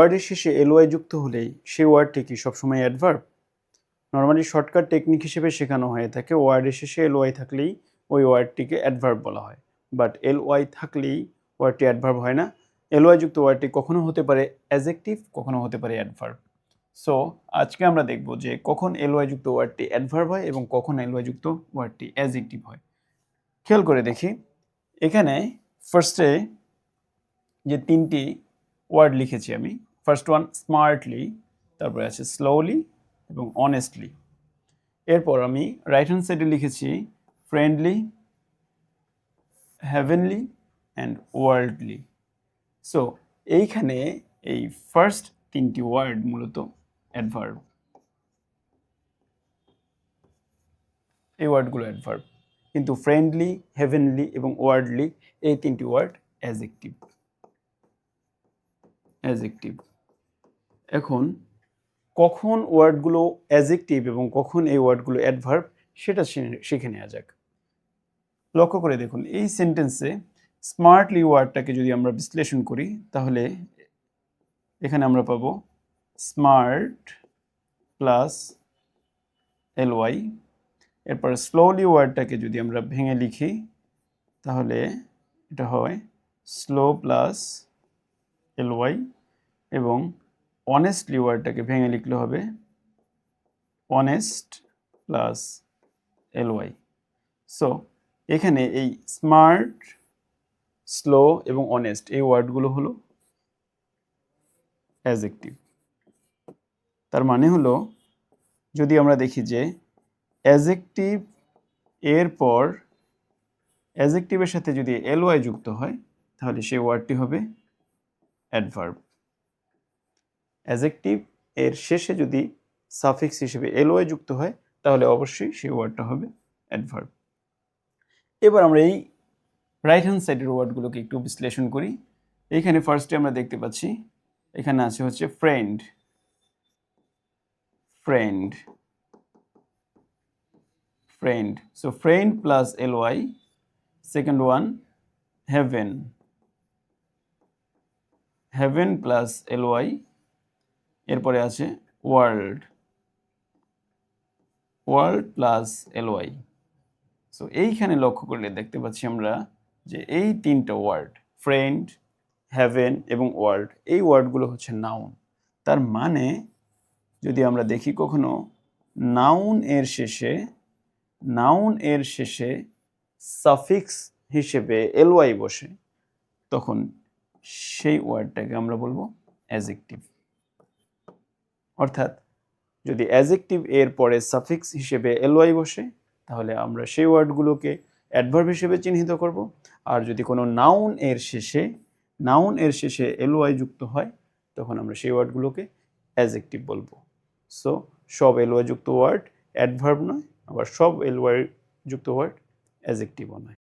ওয়ার্ডের শেষে এলওয়াই যুক্ত হলেই সেই ওয়ার্ডটি কি সবসময় অ্যাডভার্ব? নর্মালি শর্টকাট টেকনিক হিসেবে শেখানো হয়ে থাকে ওয়ার্ডের শেষে এলওয়াই থাকলেই ওই ওয়ার্ডটিকে অ্যাডভার্ব বলা হয়, বাট এলওয়াই থাকলেই ওয়ার্ডটি অ্যাডভার্ব হয় না। এলওয়াই যুক্ত ওয়ার্ডটি কখনো হতে পারে অ্যাডজেক্টিভ, কখনো হতে পারে অ্যাডভার্ব। সো আজকে আমরা দেখব যে কখন এলওয়াই যুক্ত ওয়ার্ডটি অ্যাডভার্ব হয় এবং কখন এলওয়াই যুক্ত ওয়ার্ডটি অ্যাডজেক্টিভ হয়। খেয়াল করে দেখি, এখানে ফার্স্টে যে তিনটি ওয়ার্ড লিখেছি আমি, ফার্স্ট ওয়ান স্মার্টলি, তারপরে আছে স্লোলি এবং অনেস্টলি। এরপর আমি রাইট হ্যান্ড সাইডে লিখেছি friendly, heavenly and worldly. So এইখানে এই ফার্স্ট তিনটি ওয়ার্ড মূলত অ্যাডভার্ব, এই ওয়ার্ডগুলো অ্যাডভার্ব, কিন্তু ফ্রেন্ডলি, হেভেনলি এবং ওয়ার্ল্ডলি এই তিনটি ওয়ার্ড অ্যাডজেক্টিভ। এখন কখন ওয়ার্ডগুলো অ্যাডজেক্টিভ এবং কখন এই ওয়ার্ডগুলো অ্যাডভার্ব সেটা শিখে নেওয়া যাক। লক্ষ্য করে দেখুন, এই সেন্টেন্সে স্মার্টলি ওয়ার্ডটাকে যদি আমরা বিশ্লেষণ করি তাহলে এখানে আমরা পাবো স্মার্ট প্লাস এলওয়াই। এরপর স্লোলি ওয়ার্ডটাকে যদি আমরা ভেঙে লিখি তাহলে এটা হয় স্লো প্লাস এলওয়াই, এবং অনেস্টলি ওয়ার্ডটাকে ভেঙে লিখলে হবে অনেস্ট প্লাস এলওয়াই। সো এখানে এই স্মার্ট, স্লো এবং অনেস্ট এই ওয়ার্ডগুলো হলো অ্যাডজেক্টিভ। তার মানে হলো যদি আমরা দেখি যে অ্যাডজেক্টিভ এর পর অ্যাডজেক্টিভের সাথে যদি এলওয়াই যুক্ত হয় তাহলে সেই ওয়ার্ডটি হবে অ্যাডভার্ব। অ্যাডজেক্টিভ এর শেষে যদি সাফিক্স হিসেবে এলওয়াই যুক্ত হয় তাহলে অবশ্যই সেই ওয়ার্ডটা হবে অ্যাডভার্ব। এবার আমরা এই রাইট হ্যান্ড সাইডের ওয়ার্ডগুলোকে একটু বিশ্লেষণ করি। এইখানে ফার্স্টে আমরা দেখতে পাচ্ছি এখানে আছে হচ্ছে friend, friend, friend. So friend plus L Y. Second one heaven, heaven plus L Y. এরপরে আছে world, world plus L Y. So এইখানে লক্ষ্য করলে দেখতে পাচ্ছি আমরা যে এই তিনটা ওয়ার্ড ফ্রেন্ড, হেভেন এবং ওয়ার্ল্ড এই ওয়ার্ডগুলো হচ্ছে নাউন। তার মানে যদি আমরা দেখি কখনো নাউন এর শেষে সাফিক্স হিসেবে এলওয়াই বসে তখন সেই ওয়ার্ডটাকে আমরা বলবো অ্যাডজেক্টিভ। অর্থাৎ যদি অ্যাডজেক্টিভ এর পরে সাফিক্স হিসেবে এলওয়াই বসে তাহলে আমরা সেই ওয়ার্ডগুলোকে অ্যাডভার্ব হিসেবে চিহ্নিত করব। আর যদি কোনো নাউন এর শেষে এলওয়াই যুক্ত হয় তখন আমরা সেই ওয়ার্ডগুলোকে অ্যাডজেক্টিভ বলবো। সো সব এলওয়াই যুক্ত ওয়ার্ড অ্যাডভার্ব নয়, আবার সব এলওয়াই যুক্ত ওয়ার্ড অ্যাডজেক্টিভও নয়।